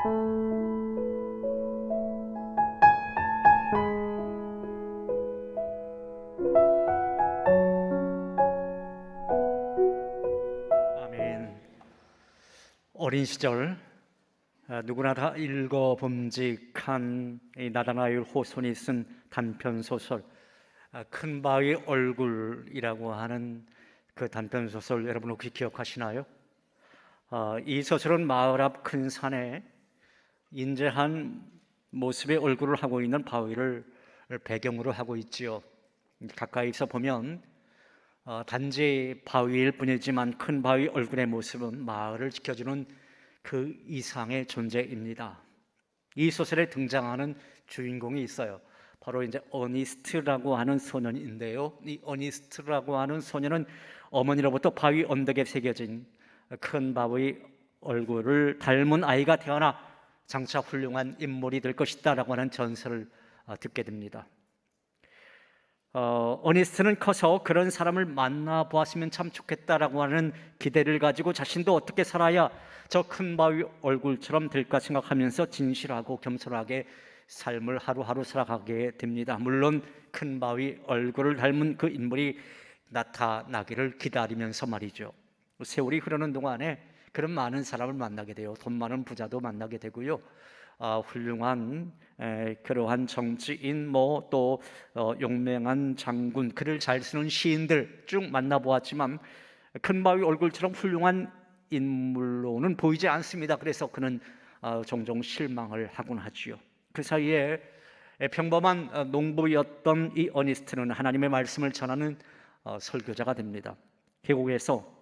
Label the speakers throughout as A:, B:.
A: 아멘. 어린 시절 누구나 다 읽어봄직한 나다나엘 호손이 쓴 단편 소설 큰 바위 얼굴이라고 하는 그 단편 소설 여러분 혹시 기억하시나요? 이 소설은 마을 앞 큰 산에 인재한 모습의 얼굴을 하고 있는 바위를 배경으로 하고 있지요. 가까이서 보면 단지 바위일 뿐이지만 큰 바위 얼굴의 모습은 마을을 지켜주는 그 이상의 존재입니다. 이 소설에 등장하는 주인공이 있어요. 바로 이제 어니스트라고 하는 소년인데요. 이 어니스트라고 하는 소년은 어머니로부터 바위 언덕에 새겨진 큰 바위 얼굴을 닮은 아이가 태어나 장차 훌륭한 인물이 될 것이다 라고 하는 전설을 듣게 됩니다. 어니스트는 커서 그런 사람을 만나보았으면 참 좋겠다라고 하는 기대를 가지고 자신도 어떻게 살아야 저 큰 바위 얼굴처럼 될까 생각하면서 진실하고 겸손하게 삶을 하루하루 살아가게 됩니다. 물론 큰 바위 얼굴을 닮은 그 인물이 나타나기를 기다리면서 말이죠. 세월이 흐르는 동안에 그런 많은 사람을 만나게 돼요. 돈 많은 부자도 만나게 되고요. 훌륭한 그러한 정치인 또 용맹한 장군, 글을 잘 쓰는 시인들 쭉 만나보았지만 큰 바위 얼굴처럼 훌륭한 인물로는 보이지 않습니다. 그래서 그는 종종 실망을 하곤 하지요. 그 사이에 평범한 농부였던 이 어니스트는 하나님의 말씀을 전하는 설교자가 됩니다. 계곡에서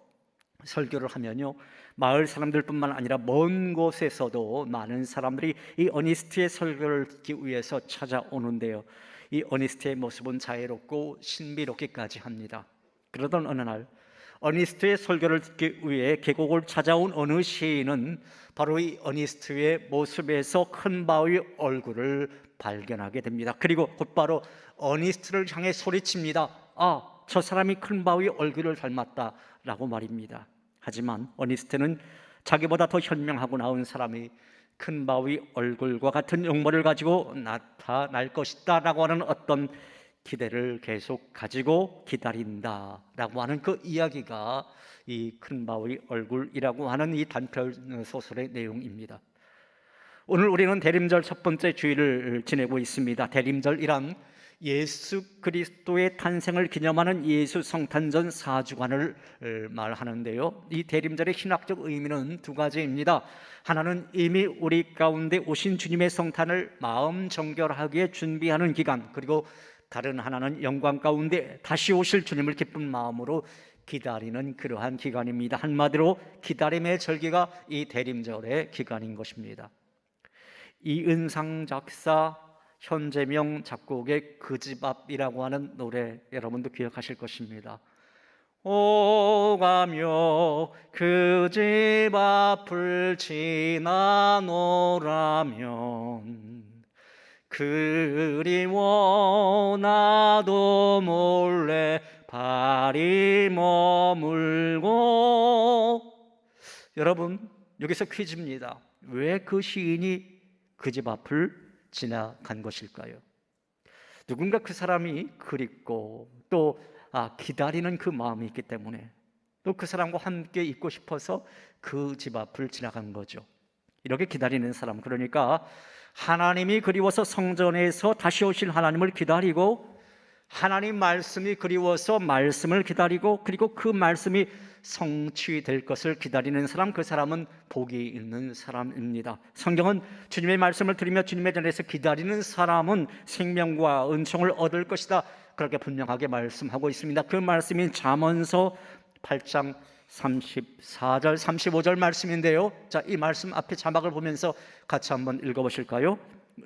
A: 설교를 하면요, 마을 사람들뿐만 아니라 먼 곳에서도 많은 사람들이 이 어니스트의 설교를 듣기 위해서 찾아오는데요, 이 어니스트의 모습은 자애롭고 신비롭기까지 합니다. 그러던 어느 날 어니스트의 설교를 듣기 위해 계곡을 찾아온 어느 시인은 바로 이 어니스트의 모습에서 큰 바위 얼굴을 발견하게 됩니다. 그리고 곧바로 어니스트를 향해 소리칩니다. 저 사람이 큰 바위 얼굴을 닮았다라고 말입니다. 하지만 어니스트는 자기보다 더 현명하고 나은 사람이 큰 바위 얼굴과 같은 용모를 가지고 나타날 것이다 라고 하는 어떤 기대를 계속 가지고 기다린다라고 하는 그 이야기가 이 큰 바위 얼굴이라고 하는 이 단편 소설의 내용입니다. 오늘 우리는 대림절 첫 번째 주일을 지내고 있습니다. 대림절이란 예수 그리스도의 탄생을 기념하는 예수 성탄전 4주간을 말하는데요, 이 대림절의 신학적 의미는 두 가지입니다. 하나는 이미 우리 가운데 오신 주님의 성탄을 마음 정결하게 준비하는 기간, 그리고 다른 하나는 영광 가운데 다시 오실 주님을 기쁜 마음으로 기다리는 그러한 기간입니다. 한마디로 기다림의 절기가 이 대림절의 기간인 것입니다. 이은상 작사, 현재명 작곡의 그 집 앞이라고 하는 노래 여러분도 기억하실 것입니다. 오가며 그 집 앞을 지나노라면 그리워 나도 몰래 발이 머물고. 여러분, 여기서 퀴즈입니다. 왜 그 시인이 그 집 앞을 지나간 것일까요? 누군가 그 사람이 그립고 또 기다리는 그 마음이 있기 때문에, 또 그 사람과 함께 있고 싶어서 그 집 앞을 지나간 거죠. 이렇게 기다리는 사람, 그러니까 하나님이 그리워서 성전에서 다시 오실 하나님을 기다리고, 하나님 말씀이 그리워서 말씀을 기다리고, 그리고 그 말씀이 성취될 것을 기다리는 사람, 그 사람은 복이 있는 사람입니다. 성경은 주님의 말씀을 들으며 주님의 전에서 기다리는 사람은 생명과 은총을 얻을 것이다, 그렇게 분명하게 말씀하고 있습니다. 그 말씀이 잠언서 8장 34절 35절 말씀인데요, 이 말씀 앞에 자막을 보면서 같이 한번 읽어보실까요?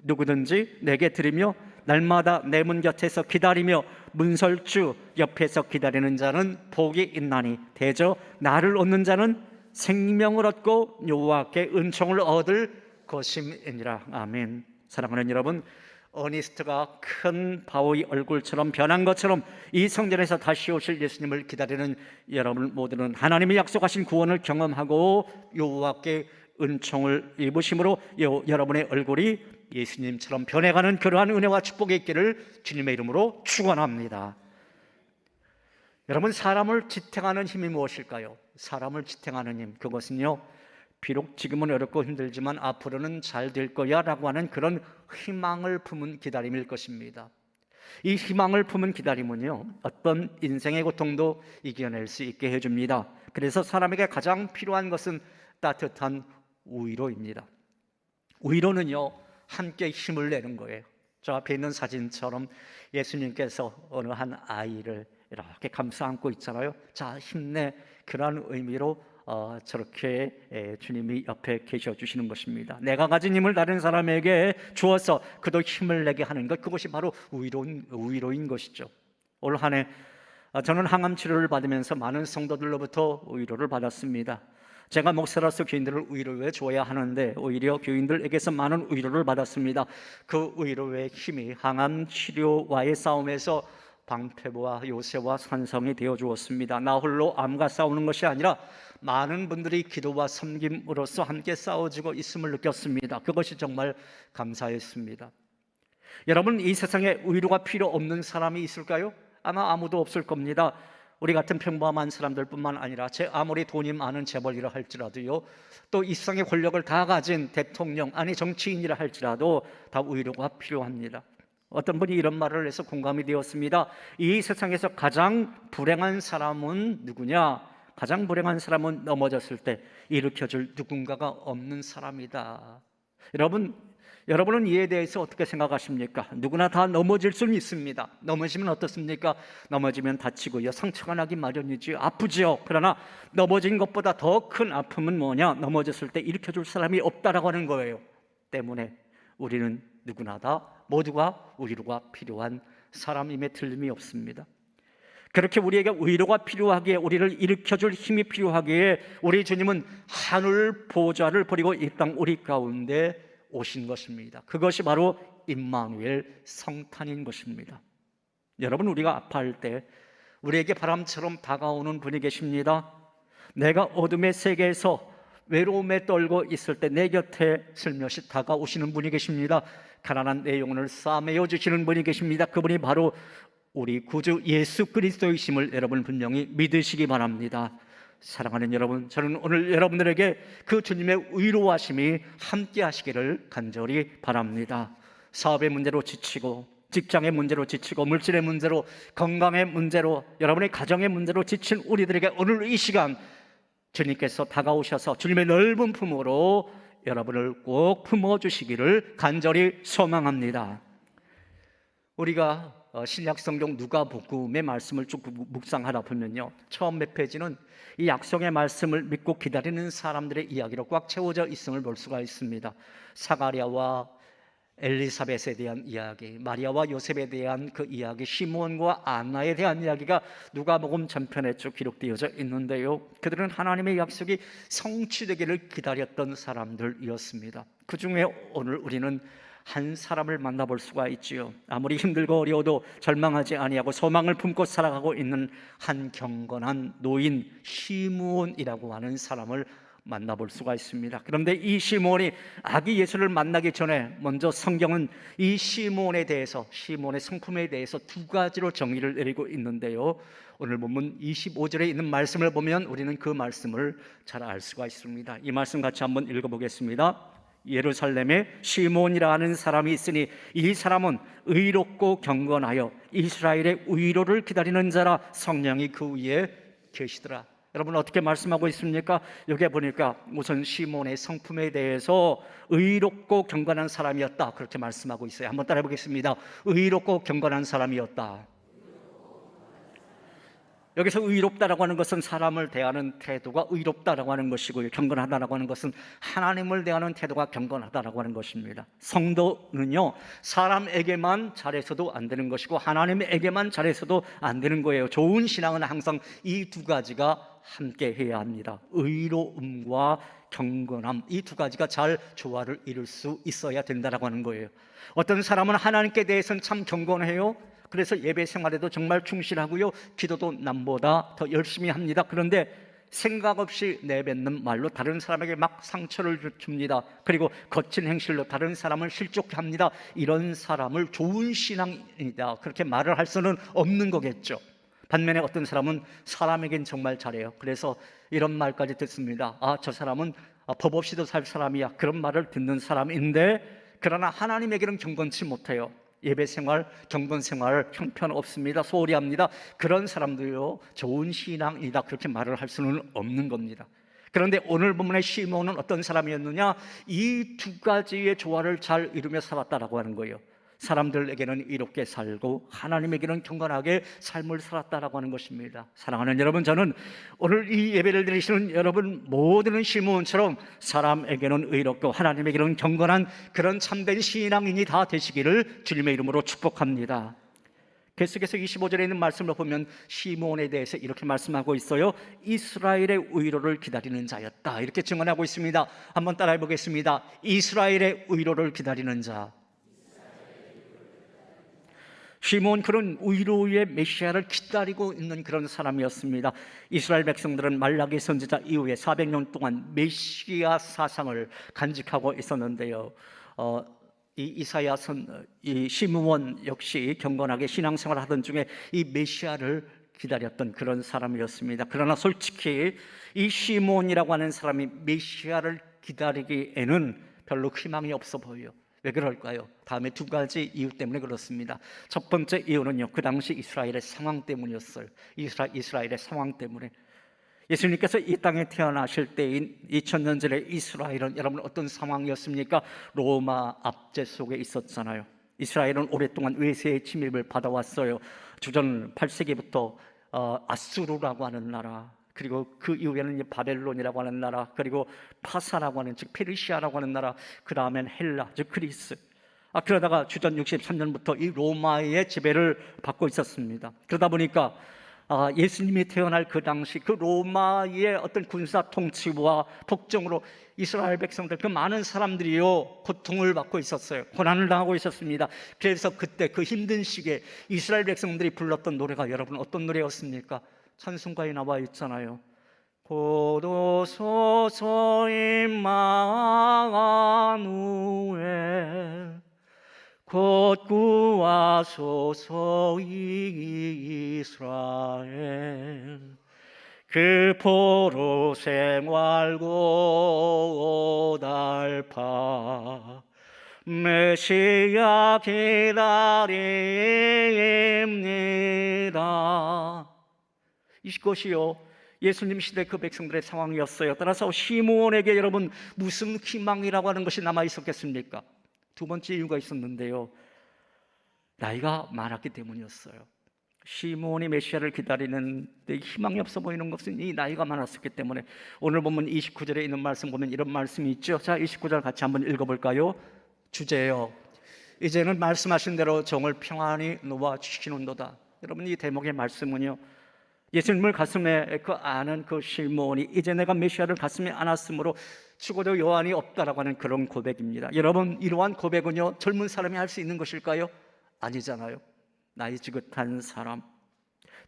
A: 누구든지 내게 들으며 날마다 내 문 곁에서 기다리며 문설주 옆에서 기다리는 자는 복이 있나니 대저 나를 얻는 자는 생명을 얻고 여호와께 은총을 얻을 것임이니라. 아멘. 사랑하는 여러분, 어니스트가 큰 바위 얼굴처럼 변한 것처럼 이 성전에서 다시 오실 예수님을 기다리는 여러분 모두는 하나님이 약속하신 구원을 경험하고 여호와께 은총을 입으심으로 여러분의 얼굴이 예수님처럼 변해가는 그러한 은혜와 축복이 있기를 주님의 이름으로 축원합니다. 여러분, 사람을 지탱하는 힘이 무엇일까요? 사람을 지탱하는 힘, 그것은요, 비록 지금은 어렵고 힘들지만 앞으로는 잘 될 거야 라고 하는 그런 희망을 품은 기다림일 것입니다. 이 희망을 품은 기다림은요, 어떤 인생의 고통도 이겨낼 수 있게 해줍니다. 그래서 사람에게 가장 필요한 것은 따뜻한 위로입니다. 위로는요, 함께 힘을 내는 거예요. 저 앞에 있는 사진처럼 예수님께서 어느 한 아이를 이렇게 감싸 안고 있잖아요. 자, 힘내. 그런 의미로 저렇게 주님이 옆에 계셔 주시는 것입니다. 내가 가진 힘을 다른 사람에게 주어서 그도 힘을 내게 하는 것, 그것이 바로 위로인 것이죠. 올 한 해 저는 항암 치료를 받으면서 많은 성도들로부터 위로를 받았습니다. 제가 목사로서 교인들을 위로해 줘야 하는데 오히려 교인들에게서 많은 위로를 받았습니다. 그 위로의 힘이 항암 치료와의 싸움에서 방패와 요새와 산성이 되어 주었습니다. 나 홀로 암과 싸우는 것이 아니라 많은 분들이 기도와 섬김으로써 함께 싸워주고 있음을 느꼈습니다. 그것이 정말 감사했습니다. 여러분, 이 세상에 위로가 필요 없는 사람이 있을까요? 아마 아무도 없을 겁니다. 우리 같은 평범한 사람들뿐만 아니라 아무리 돈이 많은 재벌이라 할지라도요, 또 이 세상의 권력을 다 가진 대통령, 아니 정치인이라 할지라도 다 위로가 필요합니다. 어떤 분이 이런 말을 해서 공감이 되었습니다. 이 세상에서 가장 불행한 사람은 누구냐? 가장 불행한 사람은 넘어졌을 때 일으켜줄 누군가가 없는 사람이다. 여러분은 이에 대해서 어떻게 생각하십니까? 누구나 다 넘어질 수는 있습니다. 넘어지면 어떻습니까? 넘어지면 다치고요, 상처가 나기 마련이지요. 아프지요. 그러나 넘어진 것보다 더 큰 아픔은 뭐냐? 넘어졌을 때 일으켜줄 사람이 없다라고 하는 거예요. 때문에 우리는 누구나 다 모두가 위로가 필요한 사람임에 틀림이 없습니다. 그렇게 우리에게 위로가 필요하기에, 우리를 일으켜줄 힘이 필요하기에 우리 주님은 하늘 보좌를 버리고 이 땅 우리 가운데 오신 것입니다. 그것이 바로 임마누엘 성탄인 것입니다. 여러분, 우리가 아파할 때 우리에게 바람처럼 다가오는 분이 계십니다. 내가 어둠의 세계에서 외로움에 떨고 있을 때 내 곁에 슬며시 다가오시는 분이 계십니다. 가난한 내 영혼을 싸매어 주시는 분이 계십니다. 그분이 바로 우리 구주 예수 그리스도이심을 여러분 분명히 믿으시기 바랍니다. 사랑하는 여러분, 저는 오늘 여러분들에게 그 주님의 위로하심이 함께 하시기를 간절히 바랍니다. 사업의 문제로 지치고, 직장의 문제로 지치고, 물질의 문제로, 건강의 문제로, 여러분의 가정의 문제로 지친 우리들에게 오늘 이 시간 주님께서 다가오셔서 주님의 넓은 품으로 여러분을 꼭 품어주시기를 간절히 소망합니다. 우리가 신약성경 누가복음의 말씀을 쭉 묵상하다 보면요, 처음 몇 페이지는 이 약속의 말씀을 믿고 기다리는 사람들의 이야기로 꽉 채워져 있음을 볼 수가 있습니다. 사가랴와 엘리사벳에 대한 이야기, 마리아와 요셉에 대한 그 이야기, 시몬과 안나에 대한 이야기가 누가복음 전편에 쭉 기록되어져 있는데요, 그들은 하나님의 약속이 성취되기를 기다렸던 사람들이었습니다. 그 중에 오늘 우리는 한 사람을 만나볼 수가 있지요. 아무리 힘들고 어려워도 절망하지 아니하고 소망을 품고 살아가고 있는 한 경건한 노인 시므온이라고 하는 사람을 만나볼 수가 있습니다. 그런데 이 시므온이 아기 예수를 만나기 전에 먼저 성경은 이 시므온에 대해서, 시므온의 성품에 대해서 두 가지로 정의를 내리고 있는데요, 오늘 본문 25절에 있는 말씀을 보면 우리는 그 말씀을 잘 알 수가 있습니다. 이 말씀 같이 한번 읽어보겠습니다. 예루살렘에 시몬이라 하는 사람이 있으니 이 사람은 의롭고 경건하여 이스라엘의 위로를 기다리는 자라, 성령이 그 위에 계시더라. 여러분, 어떻게 말씀하고 있습니까? 여기 보니까 우선 시몬의 성품에 대해서 의롭고 경건한 사람이었다, 그렇게 말씀하고 있어요. 한번 따라해 보겠습니다. 의롭고 경건한 사람이었다. 여기서 의롭다라고 하는 것은 사람을 대하는 태도가 의롭다라고 하는 것이고요, 경건하다라고 하는 것은 하나님을 대하는 태도가 경건하다라고 하는 것입니다. 성도는요, 사람에게만 잘해서도 안 되는 것이고 하나님에게만 잘해서도 안 되는 거예요. 좋은 신앙은 항상 이 두 가지가 함께 해야 합니다. 의로움과 경건함, 이 두 가지가 잘 조화를 이룰 수 있어야 된다라고 하는 거예요. 어떤 사람은 하나님께 대해서는 참 경건해요. 그래서 예배 생활에도 정말 충실하고요, 기도도 남보다 더 열심히 합니다. 그런데 생각 없이 내뱉는 말로 다른 사람에게 막 상처를 줍니다. 그리고 거친 행실로 다른 사람을 실족해 합니다. 이런 사람을 좋은 신앙이다 그렇게 말을 할 수는 없는 거겠죠. 반면에 어떤 사람은 사람에겐 정말 잘해요. 그래서 이런 말까지 듣습니다. 저 사람은 법 없이도 살 사람이야. 그런 말을 듣는 사람인데, 그러나 하나님에게는 경건치 못해요. 예배생활, 경건생활 형편없습니다. 소홀히 합니다. 그런 사람도요, 좋은 신앙이다 그렇게 말을 할 수는 없는 겁니다. 그런데 오늘 본문의 시몬은 어떤 사람이었느냐? 이 두 가지의 조화를 잘 이루며 살았다라고 하는 거예요. 사람들에게는 이롭게 살고 하나님에게는 경건하게 삶을 살았다라고 하는 것입니다. 사랑하는 여러분, 저는 오늘 이 예배를 드리시는 여러분 모두는 시몬처럼 사람에게는 의롭고 하나님에게는 경건한 그런 참된 신앙인이 다 되시기를 주님의 이름으로 축복합니다. 계속해서 25절에 있는 말씀을 보면 시몬에 대해서 이렇게 말씀하고 있어요. 이스라엘의 의로를 기다리는 자였다 이렇게 증언하고 있습니다. 한번 따라해 보겠습니다. 이스라엘의 의로를 기다리는 자. 시몬, 그런 의로의 메시아를 기다리고 있는 그런 사람이었습니다. 이스라엘 백성들은 말라기 선지자 이후에 400년 동안 메시아 사상을 간직하고 있었는데요. 이 시므온 역시 경건하게 신앙생활을 하던 중에 이 메시아를 기다렸던 그런 사람이었습니다. 그러나 솔직히 이 시몬이라고 하는 사람이 메시아를 기다리기에는 별로 희망이 없어 보여요. 왜 그럴까요? 다음에 두 가지 이유 때문에 그렇습니다. 첫 번째 이유는요, 그 당시 이스라엘의 상황 때문이었어요. 이스라엘의 상황 때문에. 예수님께서 이 땅에 태어나실 때인 2000년 전에 이스라엘은 여러분 어떤 상황이었습니까? 로마 압제 속에 있었잖아요. 이스라엘은 오랫동안 외세의 침입을 받아왔어요. 주전 8세기부터 아수르라고 하는 나라, 그리고 그 이후에는 바벨론이라고 하는 나라, 그리고 파사라고 하는, 즉 페르시아라고 하는 나라, 그 다음엔 헬라, 즉 그리스. 그러다가 주전 63년부터 이 로마의 지배를 받고 있었습니다. 그러다 보니까 예수님이 태어날 그 당시 그 로마의 어떤 군사 통치와 폭정으로 이스라엘 백성들, 그 많은 사람들이요 고통을 받고 있었어요. 고난을 당하고 있었습니다. 그래서 그때 그 힘든 시기에 이스라엘 백성들이 불렀던 노래가 여러분 어떤 노래였습니까? 찬송가에 나와 있잖아요. 고도소서 임마누엘 곧 구하소서 이스라엘 그 포로 생활 고달파 메시아 기다립니다. 이것이요 예수님 시대 그 백성들의 상황이었어요. 따라서 시므온에게 여러분 무슨 희망이라고 하는 것이 남아 있었겠습니까? 두 번째 이유가 있었는데요, 나이가 많았기 때문이었어요. 시므온이 메시아를 기다리는데 희망이 없어 보이는 것은 이 나이가 많았기 때문에. 오늘 보면 29절에 있는 말씀 보면 이런 말씀이 있죠. 자, 29절 같이 한번 읽어볼까요? 주제요, 이제는 말씀하신 대로 종을 평안히 놓아주시는도다. 여러분, 이 대목의 말씀은요, 예수님을 가슴에 아는 그 시므온이 이제 내가 메시아를 가슴에 안았으므로 죽어도 여한이 없다라고 하는 그런 고백입니다. 여러분, 이러한 고백은요 젊은 사람이 할 수 있는 것일까요? 아니잖아요. 나이 지긋한 사람.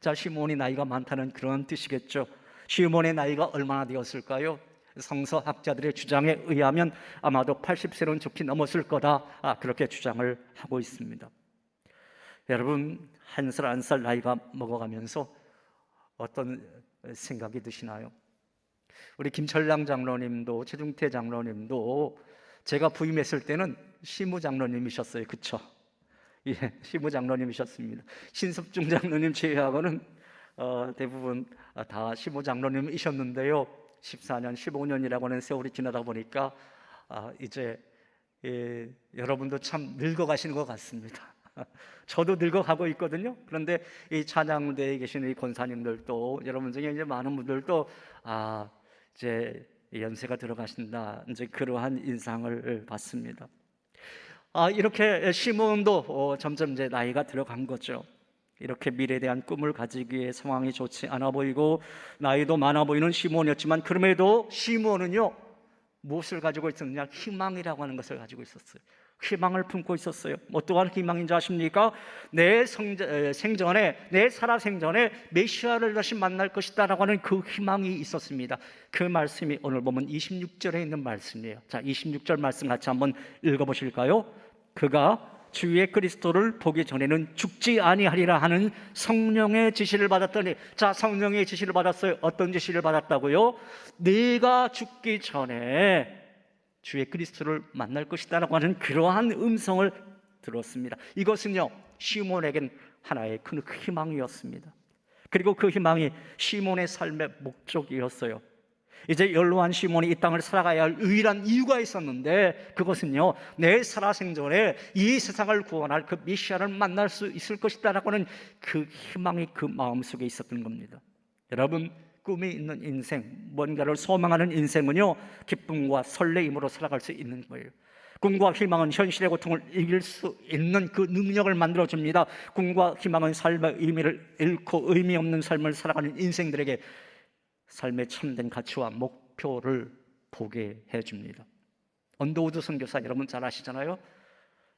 A: 자, 시므온이 나이가 많다는 그런 뜻이겠죠. 시므온의 나이가 얼마나 되었을까요? 성서학자들의 주장에 의하면 아마도 80세는 좋게 넘었을 거다, 그렇게 주장을 하고 있습니다. 여러분, 한 살 한 살 나이가 먹어가면서 어떤 생각이 드시나요? 우리 김철랑 장로님도 최중태 장로님도 제가 부임했을 때는 시무 장로님이셨어요. 그쵸? 예, 시무 장로님이셨습니다. 신섭중 장로님 제외하고는 대부분 다 시무 장로님이셨는데요, 14년, 15년이라고 하는 세월이 지나다 보니까 이제 여러분도 참 늙어가시는 것 같습니다. 저도 늙어가고 있거든요. 그런데 이 찬양대에 계시는 이 권사님들도, 여러분 중에 이제 많은 분들도 이제 연세가 들어가신다, 이제 그러한 인상을 받습니다. 이렇게 시므온도 점점 이제 나이가 들어간 거죠. 이렇게 미래에 대한 꿈을 가지기에 상황이 좋지 않아 보이고 나이도 많아 보이는 시므온이었지만, 그럼에도 시므온은요 무엇을 가지고 있었느냐? 희망이라고 하는 것을 가지고 있었어요. 희망을 품고 있었어요. 어떠한 희망인지 아십니까? 내 생전에, 내 살아생전에 메시아를 다시 만날 것이다 라고 하는 그 희망이 있었습니다. 그 말씀이 오늘 보면 26절에 있는 말씀이에요. 자, 26절 말씀 같이 한번 읽어보실까요? 그가 주의 그리스도를 보기 전에는 죽지 아니하리라 하는 성령의 지시를 받았더니, 자, 성령의 지시를 받았어요. 어떤 지시를 받았다고요? 네가 죽기 전에 주의 그리스도를 만날 것이다 라고 하는 그러한 음성을 들었습니다. 이것은요, 시몬에겐 하나의 큰 희망이었습니다. 그리고 그 희망이 시몬의 삶의 목적이었어요. 이제 연로한 시몬이 이 땅을 살아가야 할 유일한 이유가 있었는데, 그것은요, 내 살아생전에 이 세상을 구원할 그 메시아를 만날 수 있을 것이다 라고 하는 그 희망이 그 마음속에 있었던 겁니다. 여러분, 꿈이 있는 인생, 뭔가를 소망하는 인생은요, 기쁨과 설레임으로 살아갈 수 있는 거예요. 꿈과 희망은 현실의 고통을 이길 수 있는 그 능력을 만들어줍니다. 꿈과 희망은 삶의 의미를 잃고 의미 없는 삶을 살아가는 인생들에게 삶의 참된 가치와 목표를 보게 해줍니다. 언더우드 선교사 여러분 잘 아시잖아요.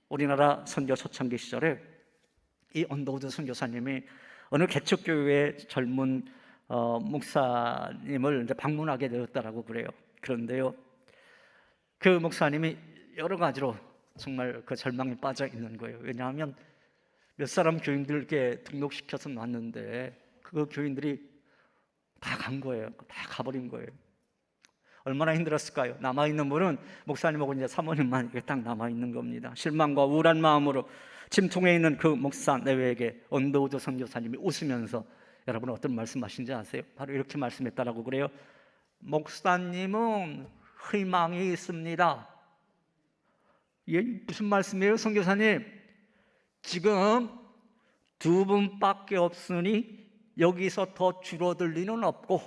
A: 우리나라 선교 초창기 시절에 이 언더우드 선교사님이 어느 개척교회의 젊은 목사님을 이제 방문하게 되었다라고 그래요. 그런데요, 그 목사님이 여러 가지로 정말 그 절망에 빠져 있는 거예요. 왜냐하면 몇 사람 교인들께 등록시켜서 놨는데 그 교인들이 다 간 거예요. 다 가버린 거예요. 얼마나 힘들었을까요? 남아있는 분은 목사님하고 이제 사모님만 이렇게 딱 남아있는 겁니다. 실망과 우울한 마음으로 침통해 있는 그 목사 내외에게 언더우드 선교사님이 웃으면서 여러분 어떤 말씀하신지 아세요? 바로 이렇게 말씀했다라고 그래요. 목사님은 희망이 있습니다. 이게 무슨 말씀이에요, 선교사님? 지금 두 분밖에 없으니 여기서 더 줄어들 리는 없고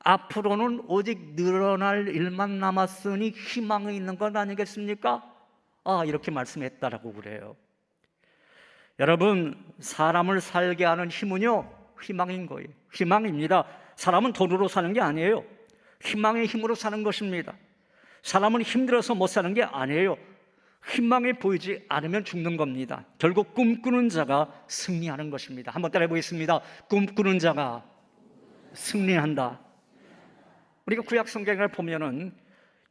A: 앞으로는 오직 늘어날 일만 남았으니 희망이 있는 것 아니겠습니까? 이렇게 말씀했다라고 그래요. 여러분, 사람을 살게 하는 힘은요, 희망인 거예요. 희망입니다. 사람은 돈으로 사는 게 아니에요. 희망의 힘으로 사는 것입니다. 사람은 힘들어서 못 사는 게 아니에요. 희망이 보이지 않으면 죽는 겁니다. 결국 꿈꾸는 자가 승리하는 것입니다. 한번 따라해 보겠습니다. 꿈꾸는 자가 승리한다. 우리가 구약 성경을 보면은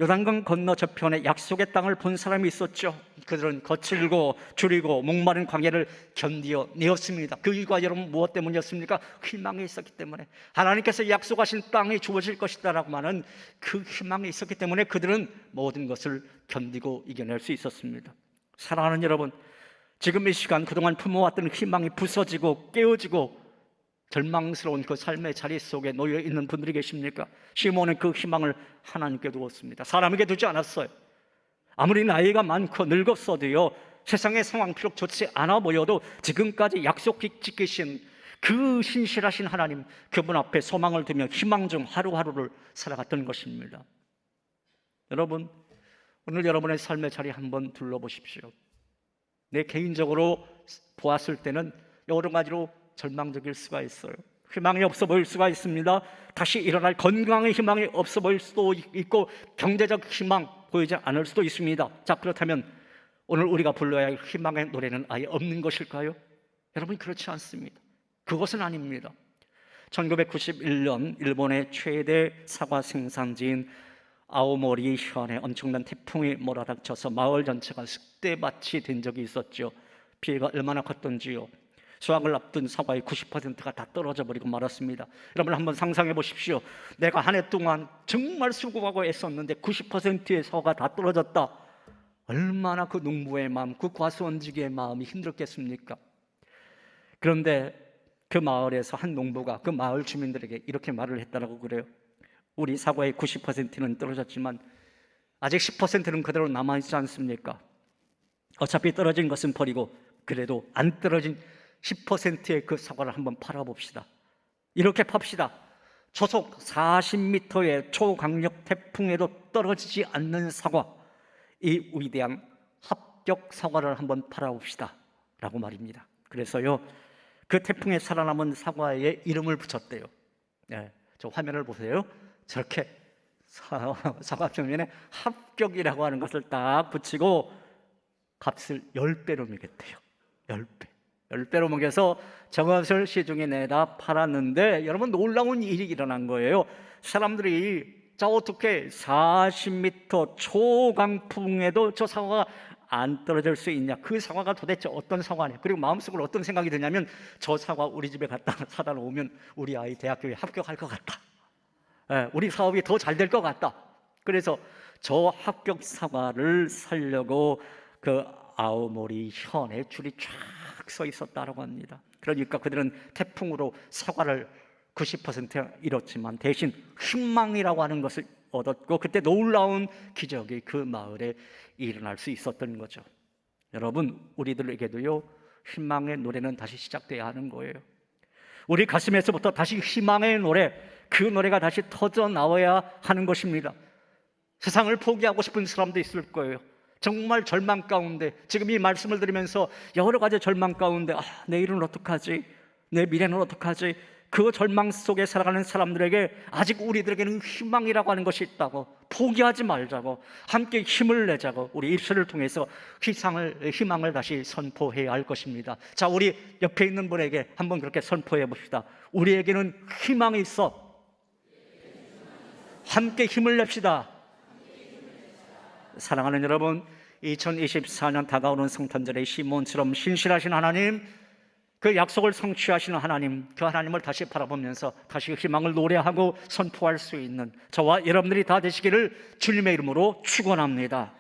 A: 요단강 건너 저편에 약속의 땅을 본 사람이 있었죠. 그들은 거칠고 줄이고 목마른 광야를 견디어내었습니다. 그 이유가 여러분 무엇 때문이었습니까? 희망이 있었기 때문에, 하나님께서 약속하신 땅이 주어질 것이다 라고 하는 그 희망이 있었기 때문에 그들은 모든 것을 견디고 이겨낼 수 있었습니다. 사랑하는 여러분, 지금 이 시간 그동안 품어왔던 희망이 부서지고 깨어지고 절망스러운 그 삶의 자리 속에 놓여 있는 분들이 계십니까? 시몬은 그 희망을 하나님께 두었습니다. 사람에게 두지 않았어요. 아무리 나이가 많고 늙었어도요, 세상의 상황 비록 좋지 않아 보여도 지금까지 약속 지키신 그 신실하신 하나님, 그분 앞에 소망을 두며 희망 중 하루하루를 살아갔던 것입니다. 여러분, 오늘 여러분의 삶의 자리 한번 둘러보십시오. 내 개인적으로 보았을 때는 여러 가지로 절망적일 수가 있어요. 희망이 없어 보일 수가 있습니다. 다시 일어날 건강의 희망이 없어 보일 수도 있고 경제적 희망 보이지 않을 수도 있습니다. 자, 그렇다면 오늘 우리가 불러야 할 희망의 노래는 아예 없는 것일까요? 여러분, 그렇지 않습니다. 그것은 아닙니다. 1991년 일본의 최대 사과 생산지인 아오모리 현에 엄청난 태풍이 몰아닥쳐서 마을 전체가 쑥대밭이 된 적이 있었죠. 피해가 얼마나 컸던지요. 수확을 앞둔 사과의 90%가 다 떨어져 버리고 말았습니다. 여러분 한번 상상해 보십시오. 내가 한 해 동안 정말 수고하고 애썼는데 90%의 사과가 다 떨어졌다. 얼마나 그 농부의 마음, 그 과수원직의 마음이 힘들었겠습니까? 그런데 그 마을에서 한 농부가 그 마을 주민들에게 이렇게 말을 했다라고 그래요. 우리 사과의 90%는 떨어졌지만 아직 10%는 그대로 남아있지 않습니까? 어차피 떨어진 것은 버리고 그래도 안 떨어진 10%의 그 사과를 한번 팔아봅시다. 이렇게 팝시다. 초속 40m의 초강력 태풍에도 떨어지지 않는 사과, 이 위대한 합격 사과를 한번 팔아봅시다 라고 말입니다. 그래서요, 그 태풍에 살아남은 사과에 이름을 붙였대요. 저 화면을 보세요. 저렇게 사과 표면에 합격이라고 하는 것을 딱 붙이고 값을 10배로 매겼대요. 10배. 10배로 매겨서 저것을 시중에 내다 팔았는데 여러분, 놀라운 일이 일어난 거예요. 사람들이 자, 어떻게 40m 초강풍에도 저 사과가 안 떨어질 수 있냐, 그 사과가 도대체 어떤 사과냐. 그리고 마음속으로 어떤 생각이 드냐면, 저 사과 우리 집에 갖다 사다 놓으면 우리 아이 대학교에 합격할 것 같다. 우리 사업이 더 잘 될 것 같다. 그래서 저 합격 사과를 사려고 그 아오모리 현에 줄이 쫙 서 있었다라고 합니다. 그러니까 그들은 태풍으로 사과를 90% 잃었지만 대신 희망이라고 하는 것을 얻었고, 그때 놀라운 기적이 그 마을에 일어날 수 있었던 거죠. 여러분, 우리들에게도요, 희망의 노래는 다시 시작돼야 하는 거예요. 우리 가슴에서부터 다시 희망의 노래, 그 노래가 다시 터져 나와야 하는 것입니다. 세상을 포기하고 싶은 사람도 있을 거예요. 정말 절망 가운데, 지금 이 말씀을 들으면서 여러 가지 절망 가운데, 내일은 어떡하지? 내 미래는 어떡하지? 그 절망 속에 살아가는 사람들에게 아직 우리들에게는 희망이라고 하는 것이 있다고, 포기하지 말자고, 함께 힘을 내자고, 우리 입술을 통해서 희망을 다시 선포해야 할 것입니다. 자, 우리 옆에 있는 분에게 한번 그렇게 선포해 봅시다. 우리에게는 희망이 있어. 함께 힘을 냅시다. 사랑하는 여러분, 2024년 다가오는 성탄절의 시몬처럼 신실하신 하나님, 그 약속을 성취하시는 하나님, 그 하나님을 다시 바라보면서 다시 희망을 노래하고 선포할 수 있는 저와 여러분들이 다 되시기를 주님의 이름으로 축원합니다.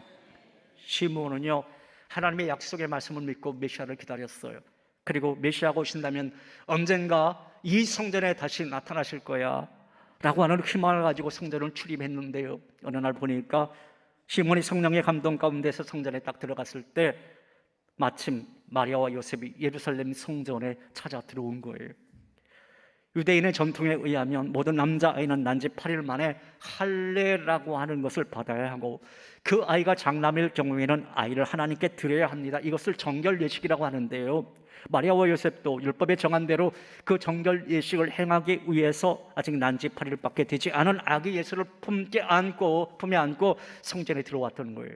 A: 시몬은요, 하나님의 약속의 말씀을 믿고 메시아를 기다렸어요. 그리고 메시아가 오신다면 언젠가 이 성전에 다시 나타나실 거야 라고 하는 희망을 가지고 성전을 출입했는데요, 어느 날 보니까 시몬이 성령의 감동 가운데서 성전에 딱 들어갔을 때 마침 마리아와 요셉이 예루살렘 성전에 찾아 들어온 거예요. 유대인의 전통에 의하면 모든 남자아이는 난지 8일 만에 할례라고 하는 것을 받아야 하고, 그 아이가 장남일 경우에는 아이를 하나님께 드려야 합니다. 이것을 정결 예식이라고 하는데요, 마리아와 요셉도 율법에 정한 대로 그 정결 예식을 행하기 위해서 아직 난지 8일밖에 되지 않은 아기 예수를 품에 안고 성전에 들어왔던 거예요.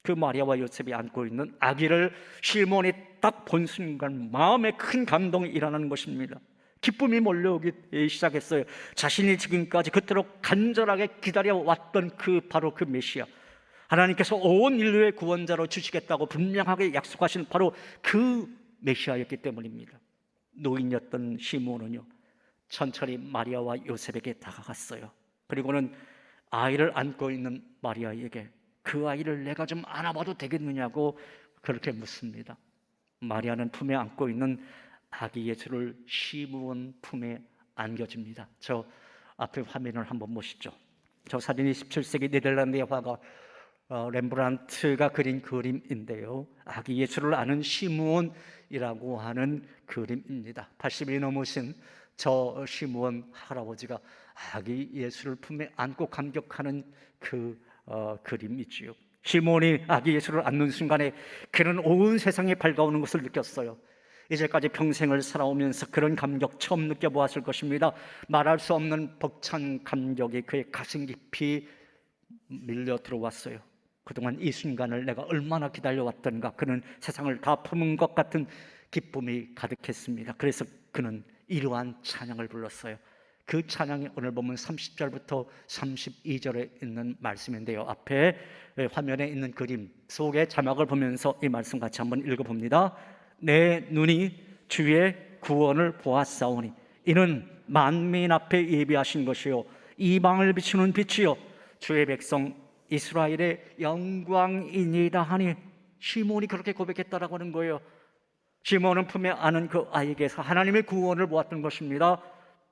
A: 그 마리아와 요셉이 안고 있는 아기를 시몬이 딱 본 순간 마음에 큰 감동이 일어나는 것입니다. 기쁨이 몰려오기 시작했어요. 자신이 지금까지 그토록 간절하게 기다려왔던 바로 그 메시아, 하나님께서 온 인류의 구원자로 주시겠다고 분명하게 약속하신 바로 그 메시아였기 때문입니다. 노인이었던 시몬은요, 천천히 마리아와 요셉에게 다가갔어요. 그리고는 아이를 안고 있는 마리아에게 그 아이를 내가 좀 안아봐도 되겠느냐고 그렇게 묻습니다. 마리아는 품에 안고 있는 아기 예수를 시몬 품에 안겨줍니다. 저 앞에 화면을 한번 보시죠. 저 사진이 17세기 네덜란드의 화가 렘브란트가 그린 그림인데요, 아기 예수를 안은 시므온이라고 하는 그림입니다. 80이 넘으신 저 시므온 할아버지가 아기 예수를 품에 안고 감격하는 그 그림이지요. 시몬이 아기 예수를 안는 순간에 그는 온 세상이 밝아오는 것을 느꼈어요. 이제까지 평생을 살아오면서 그런 감격 처음 느껴보았을 것입니다. 말할 수 없는 벅찬 감격이 그의 가슴 깊이 밀려 들어왔어요. 그동안 이 순간을 내가 얼마나 기다려왔던가, 그는 세상을 다 품은 것 같은 기쁨이 가득했습니다. 그래서 그는 이러한 찬양을 불렀어요. 그 찬양이 오늘 보면 30절부터 32절에 있는 말씀인데요, 앞에 화면에 있는 그림 속에 자막을 보면서 이 말씀 같이 한번 읽어봅니다. 내 눈이 주의 구원을 보았사오니 이는 만민 앞에 예비하신 것이요 이방을 비추는 빛이요 주의 백성 이스라엘의 영광이니이다 하니, 시몬이 그렇게 고백했다라고 하는 거예요. 시몬은 품에 안은 그 아이에게서 하나님의 구원을 보았던 것입니다.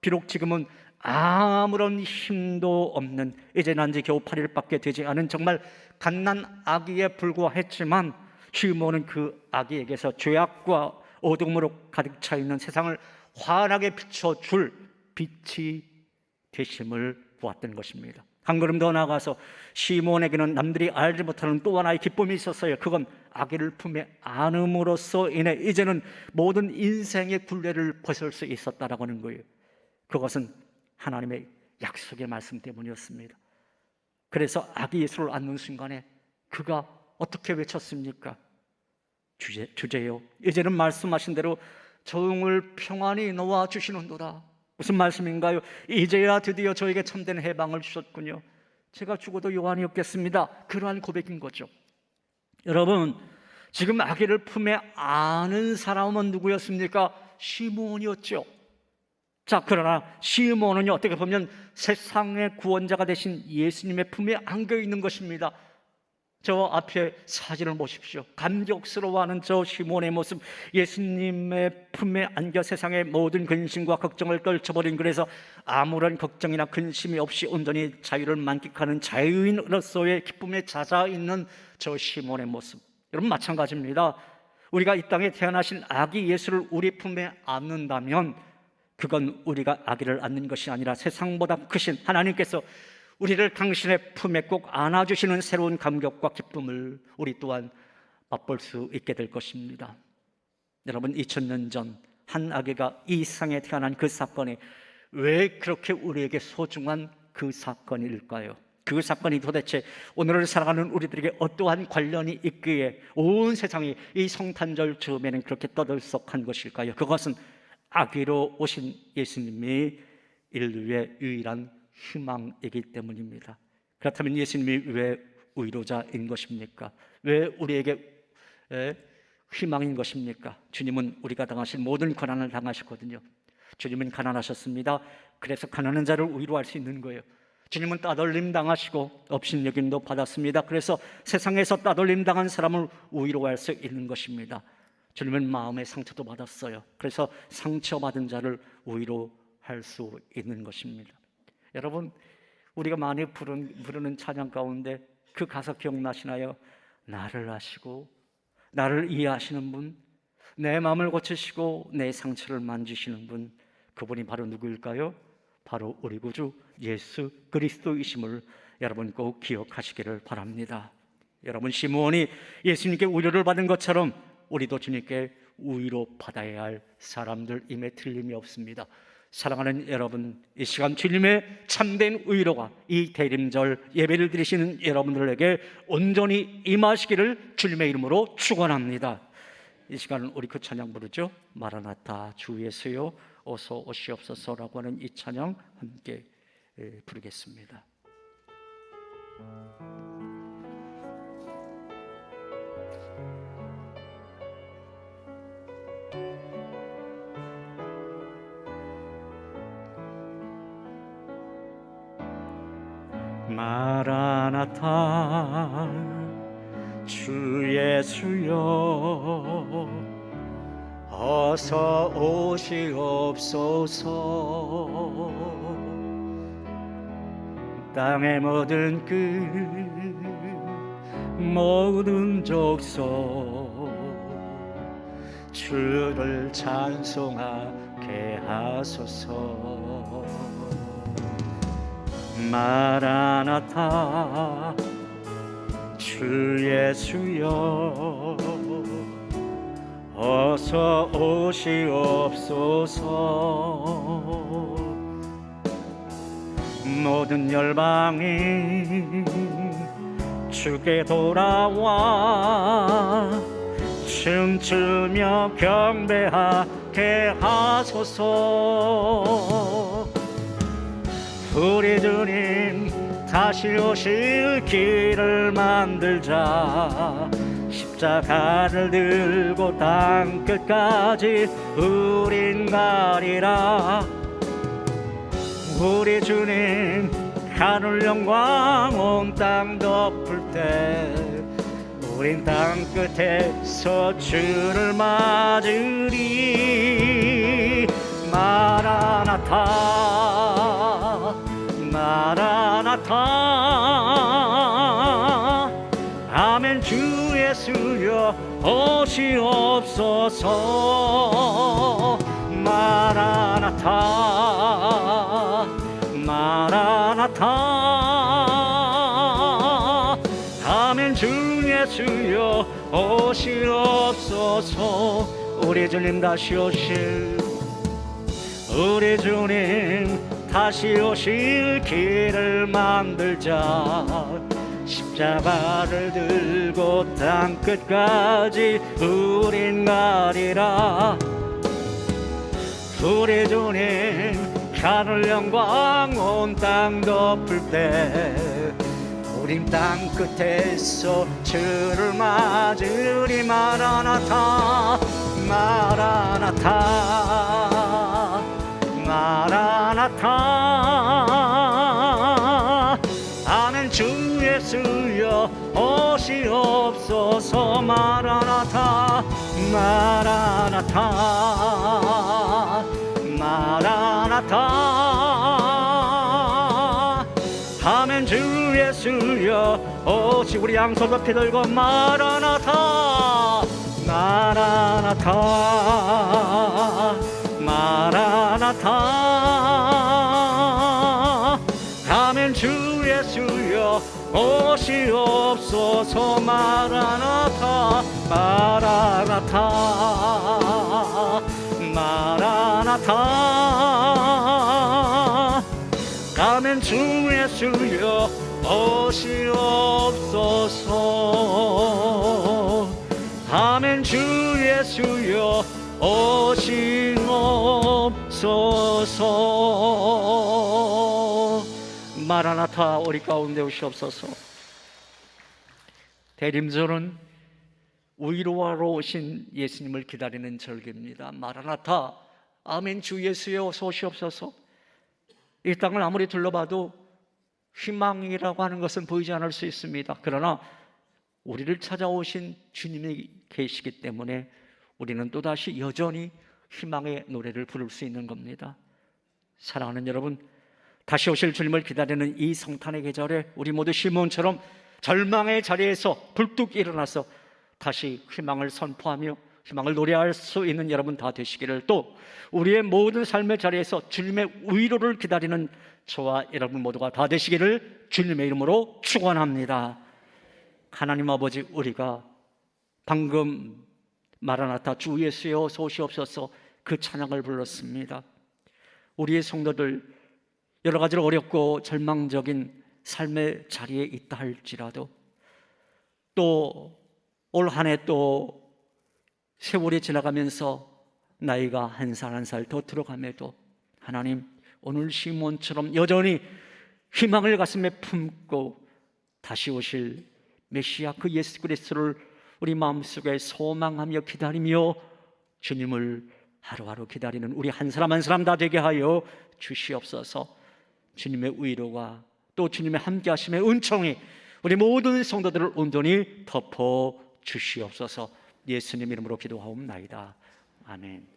A: 비록 지금은 아무런 힘도 없는, 이제 난지 겨우 8일밖에 되지 않은 정말 갓난 아기에 불과했지만, 시몬은 그 아기에게서 죄악과 어둠으로 가득 차 있는 세상을 환하게 비춰줄 빛이 되심을 보았던 것입니다. 한 걸음 더 나아가서 시몬에게는 남들이 알지 못하는 또 하나의 기쁨이 있었어요. 그건 아기를 품에 안음으로써 인해 이제는 모든 인생의 굴레를 벗을 수 있었다라고 하는 거예요. 그것은 하나님의 약속의 말씀 때문이었습니다. 그래서 아기 예수를 안는 순간에 그가 어떻게 외쳤습니까? 주제요, 이제는 말씀하신 대로 종을 평안히 놓아 주시는도다. 무슨 말씀인가요? 이제야 드디어 저에게 참된 해방을 주셨군요. 제가 죽어도 요한이 없겠습니다. 그러한 고백인 거죠. 여러분, 지금 아기를 품에 안은 사람은 누구였습니까? 시므온이었죠. 자, 그러나 시므온은 어떻게 보면 세상의 구원자가 되신 예수님의 품에 안겨 있는 것입니다. 저 앞에 사진을 보십시오. 감격스러워하는 저 시므온의 모습, 예수님의 품에 안겨 세상의 모든 근심과 걱정을 떨쳐버린, 그래서 아무런 걱정이나 근심이 없이 온전히 자유를 만끽하는 자유인으로서의 기쁨에 잦아 있는 저 시므온의 모습. 여러분, 마찬가지입니다. 우리가 이 땅에 태어나신 아기 예수를 우리 품에 안는다면 그건 우리가 아기를 안는 것이 아니라 세상보다 크신 하나님께서 우리를 당신의 품에 꼭 안아주시는 새로운 감격과 기쁨을 우리 또한 맛볼 수 있게 될 것입니다. 여러분, 2000년 전 한 아기가 이 세상에 태어난 그 사건이 왜 그렇게 우리에게 소중한 그 사건일까요? 그 사건이 도대체 오늘을 살아가는 우리들에게 어떠한 관련이 있기에 온 세상이 이 성탄절 즈음에는 그렇게 떠들썩한 것일까요? 그것은 아기로 오신 예수님이 인류의 유일한 희망이기 때문입니다. 그렇다면 예수님이 왜 위로자인 것입니까? 왜 우리에게 희망인 것입니까? 주님은 우리가 당하신 모든 고난을 당하셨거든요. 주님은 가난하셨습니다. 그래서 가난한 자를 위로할 수 있는 거예요. 주님은 따돌림 당하시고 업신여김도 받았습니다. 그래서 세상에서 따돌림 당한 사람을 위로할 수 있는 것입니다. 주님은 마음의 상처도 받았어요. 그래서 상처받은 자를 위로할 수 있는 것입니다. 여러분, 우리가 많이 부르는 찬양 가운데 그 가사 기억나시나요? 나를 아시고 나를 이해하시는 분, 내 마음을 고치시고 내 상처를 만지시는 분, 그분이 바로 누구일까요? 바로 우리 구주 예수 그리스도이심을 여러분 꼭 기억하시기를 바랍니다. 여러분, 시므온이 예수님께 위로를 받은 것처럼 우리도 주님께 위로 받아야 할 사람들임에 틀림이 없습니다. 사랑하는 여러분, 이 시간 주님의 참된 위로가 이 대림절 예배를 드리시는 여러분들에게 온전히 임하시기를 주님의 이름으로 축원합니다. 이 시간은 우리 그 찬양 부르죠. 마라나타 주 예수여 어서 오시옵소서라고 하는 이 찬양 함께 부르겠습니다. 마라나타 주 예수여 어서 오시옵소서. 땅의 모든 끝 모든 족속 주를 찬송하게 하소서. 마라나타 주 예수여 어서 오시옵소서. 모든 열방이 주께 돌아와 춤추며 경배하게 하소서. 우리 주님 다시 오실 길을 만들자. 십자가를 들고 땅끝까지 우린 가리라. 우리 주님 하늘 영광 온 땅 덮을 때 우린 땅끝에서 주를 맞으리. 마라나타 마라나타 아멘. 주 예수여 오시옵소서. 마라나타 마라나타 아멘. 주 예수여 오시옵소서. 우리 주님 다시 오실 우리 주님 다시 오실 길을 만들자. 십자가를 들고 땅 끝까지 우린 가리라. 우리 주님 하늘 영광 온 땅 덮을 때 우린 땅 끝에서 주를 맞으리. 마라나타 마라나타 마라나타. 아멘. 주 예수여 오시옵소서. 마라나타 마라나타 마라나타. 아멘. 주 예수여 오시. 우리 양손 높이 들고 마라나타 마라나타 마라나타. 아멘. 주 예수여 오시옵소서. 마라나타 마라나타 마라나타. 아멘. 주 예수여 오시옵소서. 아멘. 주 예수여 오시옵소서. 마라나타. 우리 가운데 오시옵소서. 대림절은 위로하러 오신 예수님을 기다리는 절기입니다. 마라나타. 아멘. 주 예수여 어서 오시옵소서. 이 땅을 아무리 둘러봐도 희망이라고 하는 것은 보이지 않을 수 있습니다. 그러나 우리를 찾아오신 주님이 계시기 때문에 우리는 또다시 여전히 희망의 노래를 부를 수 있는 겁니다. 사랑하는 여러분, 다시 오실 주님을 기다리는 이 성탄의 계절에 우리 모두 시몬처럼 절망의 자리에서 불뚝 일어나서 다시 희망을 선포하며 희망을 노래할 수 있는 여러분 다 되시기를, 또 우리의 모든 삶의 자리에서 주님의 위로를 기다리는 저와 여러분 모두가 다 되시기를 주님의 이름으로 축원합니다. 하나님 아버지, 우리가 방금 마라나타 주 예수여 어서 오시옵소서 그 찬양을 불렀습니다. 우리의 성도들 여러 가지로 어렵고 절망적인 삶의 자리에 있다 할지라도, 또 올 한 해 또 세월이 지나가면서 나이가 한 살 한 살 더 들어감에도 하나님, 오늘 시몬처럼 여전히 희망을 가슴에 품고 다시 오실 메시아 그 예수 그리스도를 우리 마음속에 소망하며 기다리며 주님을 하루하루 기다리는 우리 한 사람 한 사람 다 되게 하여 주시옵소서. 주님의 위로가 또 주님의 함께하심의 은총이 우리 모든 성도들을 온전히 덮어 주시옵소서. 예수님 이름으로 기도하옵나이다. 아멘.